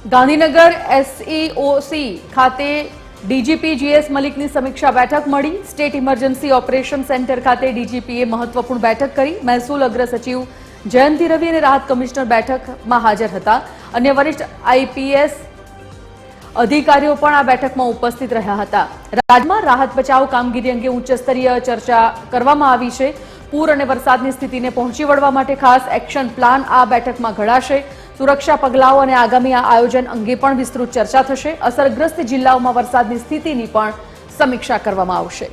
ગાંધીનગર એસઈઓસી ખાતે DGP GS મલિકની સમીક્ષા બેઠક મળી। સ્ટેટ ઇમરજન્સી ઓપરેશન સેન્ટર ખાતે ડીજીપીએ મહત્વપૂર્ણ બેઠક કરી। મહેસૂલ અગ્ર સચિવ જયંતિ રવિ અને રાહત કમિશનર બેઠકમાં હાજર હતા। અન્ય વરિષ્ઠ આઈપીએસ અધિકારીઓ પણ આ બેઠકમાં ઉપસ્થિત રહ્યા હતા। રાજ્યમાં રાહત બચાવ કામગીરી અંગે ઉચ્ચસ્તરીય ચર્ચા કરવામાં આવી છે। પૂર અને વરસાદની સ્થિતિને પહોંચી વળવા માટે ખાસ એક્શન પ્લાન આ બેઠકમાં ઘડાશે। સુરક્ષા પગલાઓ અને આગામી આયોજન અંગે પણ વિસ્તૃત ચર્ચા થશે। અસરગ્રસ્ત જિલ્લાઓમાં વરસાદની સ્થિતિની પણ સમીક્ષા કરવામાં આવશે।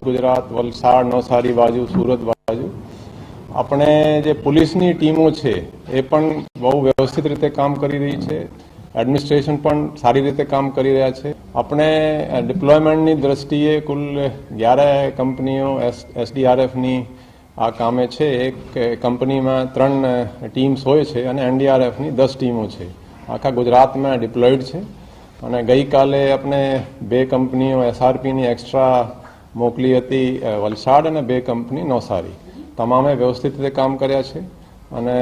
गुजरात वलसाड नवसारी बाजू सूरत बाजू अपने जे पुलिसनी टीमों छे ए पण बहु व्यवस्थित रीते काम करी रही छे। एडमिनिस्ट्रेशन पण सारी रीते काम करी रह्या छे। अपने डिप्लॉयमेंटनी दृष्टिए कुल 11 कंपनीओ एसडीआरएफ नी आ कामे छे। एक कंपनी में 3 टीम्स होय छे अने एनडीआरएफ नी 10 टीमों छे। आखा गुजरात में डिप्लॉयड छे अने गई काले अपने 2 कंपनीओ एसआरपी नी एक्स्ट्रा मोकली हती वलसाड अने 2 कंपनी नवसारी। तमामे व्यवस्थित रीते काम कर्या छे अने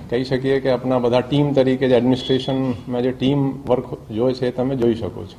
कही शकीए के अपना बधा टीम तरीके एडमिनिस्ट्रेशन में जो टीम वर्क जोए छे तमे जोई शको छो।